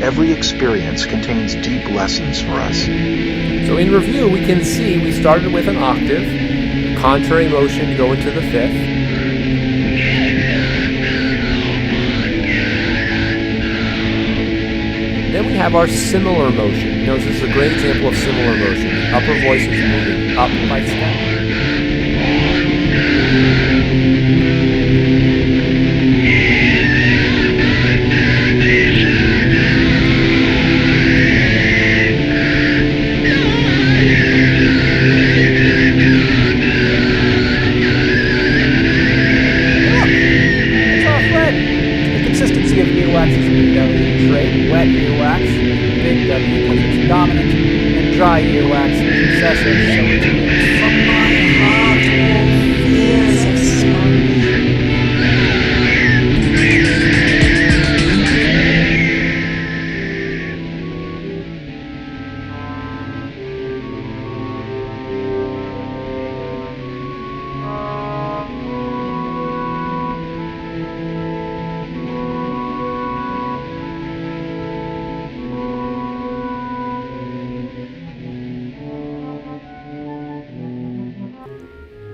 Every experience contains deep lessons for us. So in review, we can see we started with an octave, contrary motion to go into the fifth. Then we have our similar motion. Notice this is a great example of similar motion. The upper voice is moving up by step. Consistency of earwax is a big W trait. Wet earwax is a big W because it's dominant, and dry earwax is recessive, so it's mixed. From my heart all fears have smoke.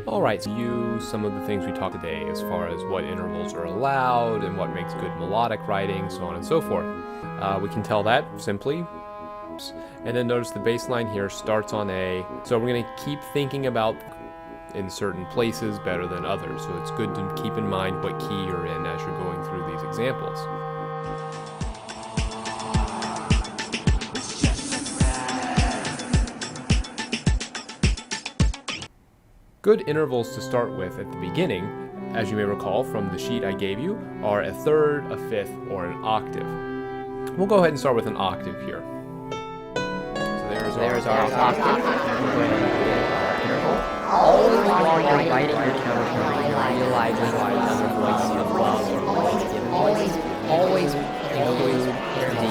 Alright, so use some of the things we talked today as far as what intervals are allowed and what makes good melodic writing, so on and so forth. We can tell that simply. And then notice the bass line here starts on A. So we're going to keep thinking about in certain places better than others. So it's good to keep in mind what key you're in as you're going through these examples. Good intervals to start with at the beginning, as you may recall from the sheet I gave you, are a third, a fifth, or an octave. We'll go ahead and start with an octave here. So there's our octave. Always while you're writing your tone, realizing another voice above or voice given voice, always include the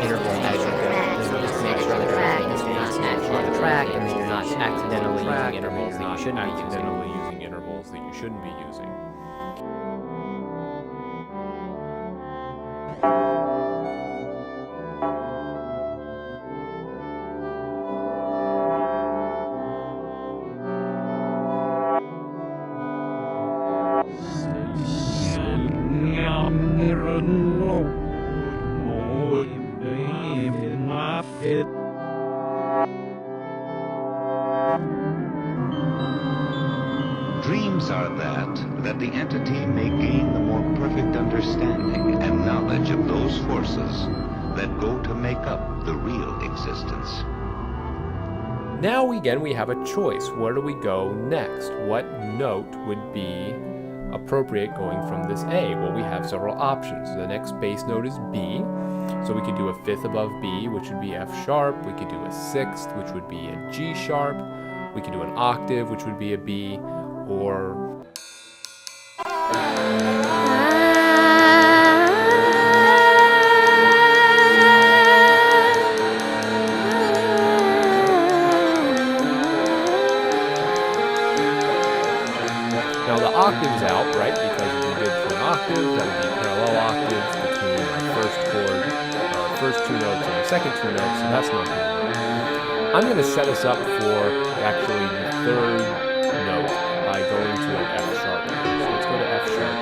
interval as you go. So just make sure that everything is not on the track and you're not accidentally using intervals that you shouldn't be using. Using intervals that you shouldn't be using. Dreams are that the entity may gain the more perfect understanding and knowledge of those forces that go to make up the real existence. Now again we have a choice. Where do we go next? What note would be appropriate going from this A? Well, we have several options. The next bass note is B. So we could do a fifth above B, which would be F sharp. We could do a sixth, which would be a G sharp. We could do an octave, which would be a B, or now the octave's out, right? Because we did for an octave, that would be parallel octaves between our first chord, our first two notes and our second two notes, so that's not going to work. I'm going to set us up for actually the third note by going to an F sharp. So let's go to F sharp.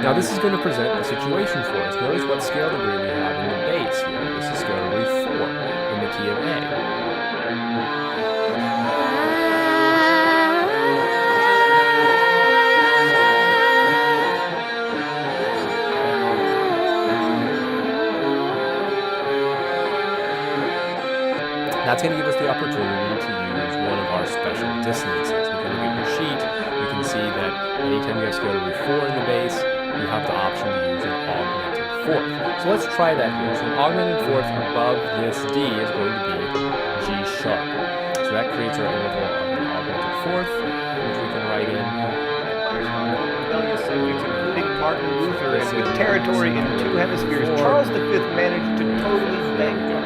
Now this is going to present a situation for us. Notice what scale degree we have in the bass here. This is scale degree 4 in the key of A. That's going to give us the opportunity to use one of our special dissonances. If you look at your sheet, you can see that anytime you have scale degree 4 in the bass, you have the option to use an augmented fourth. So let's try that here. So an augmented fourth above this D is going to be G sharp. So that creates our interval of an augmented fourth, which we can write in. Rebellious subjects, including Martin Luther, and with territory in 2 hemispheres, Charles V managed to totally bankrupt.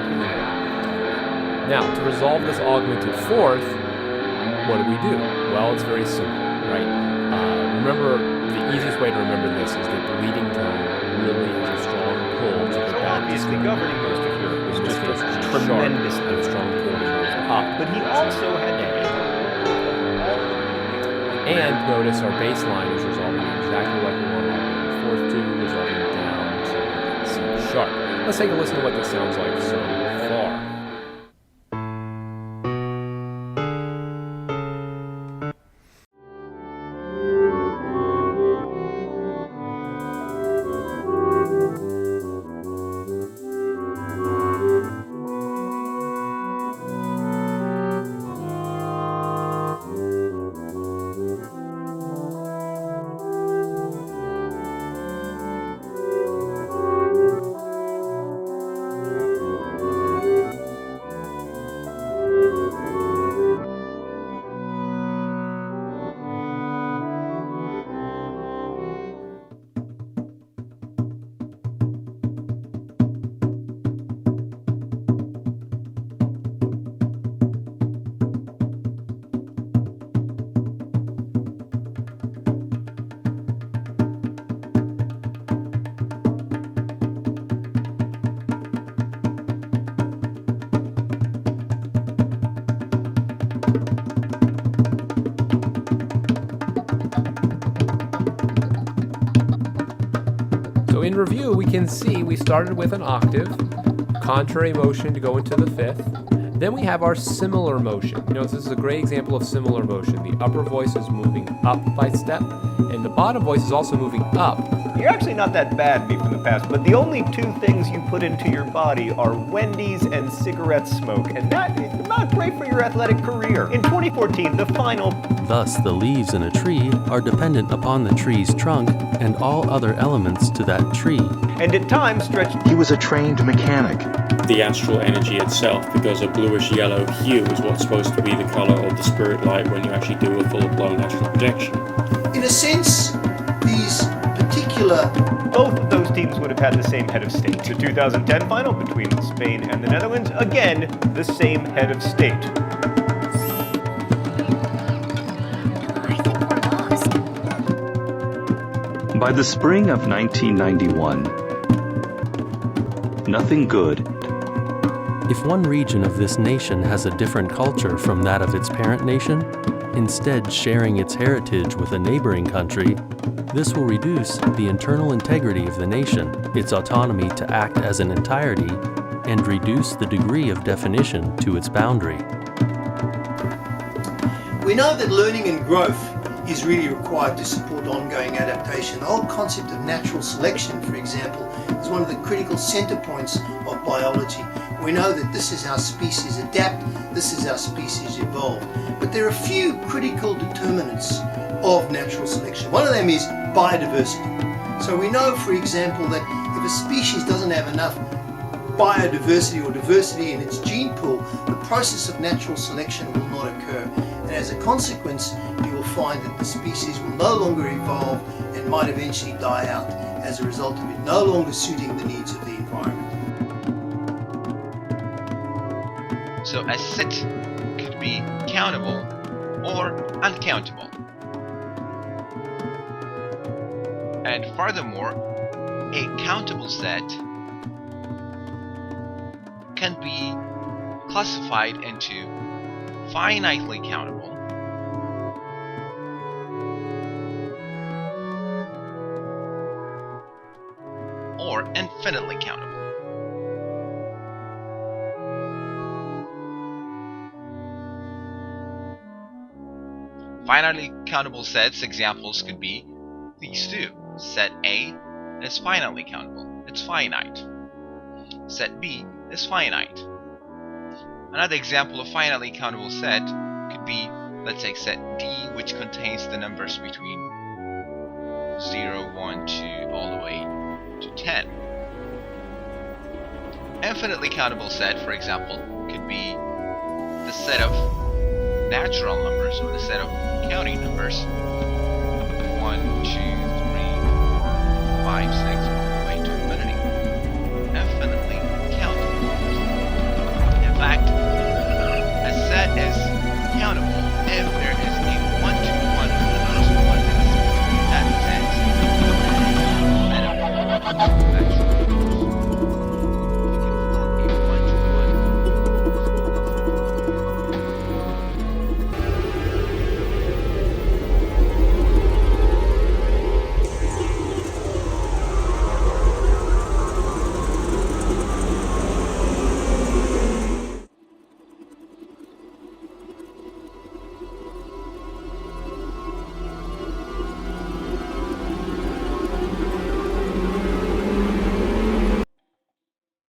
Now, to resolve this augmented fourth, what do? Well, it's very simple, right? Remember, the easiest way to remember this is that the leading tone really has a strong pull to the back obviously governing most of Europe, was just a sharp tremendous and strong quarter up. But he also had And notice our bass line is resolving exactly like we want our fourth two, resolving down to C sharp. Let's take a listen to what this sounds like so far. So in review, we can see we started with an octave, contrary motion to go into the fifth. Then we have our similar motion. You know, this is a great example of similar motion. The upper voice is moving up by step, and the bottom voice is also moving up. You're actually not that bad, me from the past, but the only two things you put into your body are Wendy's and cigarette smoke, and that is not great for your athletic career. In 2014, the final... Thus, the leaves in a tree are dependent upon the tree's trunk and all other elements to that tree. And at times stretched... He was a trained mechanic. The astral energy itself, because a bluish-yellow hue is what's supposed to be the color of the spirit light when you actually do a full-blown astral projection. In a sense, these particular... Both of those teams would have had the same head of state. The 2010 final between Spain and the Netherlands, again, the same head of state. By the spring of 1991, nothing good. If one region of this nation has a different culture from that of its parent nation, instead sharing its heritage with a neighboring country, this will reduce the internal integrity of the nation, its autonomy to act as an entirety, and reduce the degree of definition to its boundary. We know that learning and growth is really required to support ongoing adaptation. The whole concept of natural selection, for example, is one of the critical center points of biology. We know that this is how species adapt, this is how species evolve. But there are a few critical determinants of natural selection. One of them is biodiversity. So we know, for example, that if a species doesn't have enough biodiversity or diversity in its gene pool, the process of natural selection will not occur. And as a consequence, you will find that the species will no longer evolve and might eventually die out as a result of it no longer suiting the needs of the environment. So a set could be countable or uncountable. And furthermore, a countable set can be classified into finitely countable or infinitely countable. Finitely countable sets examples could be these two. Set A is finitely countable, it's finite. Set B is finite. Another example of finitely countable set could be, let's say, set D, which contains the numbers between 0, 1, 2, all the way to 10. Infinitely countable set, for example, could be the set of natural numbers or the set of counting numbers 1, 2,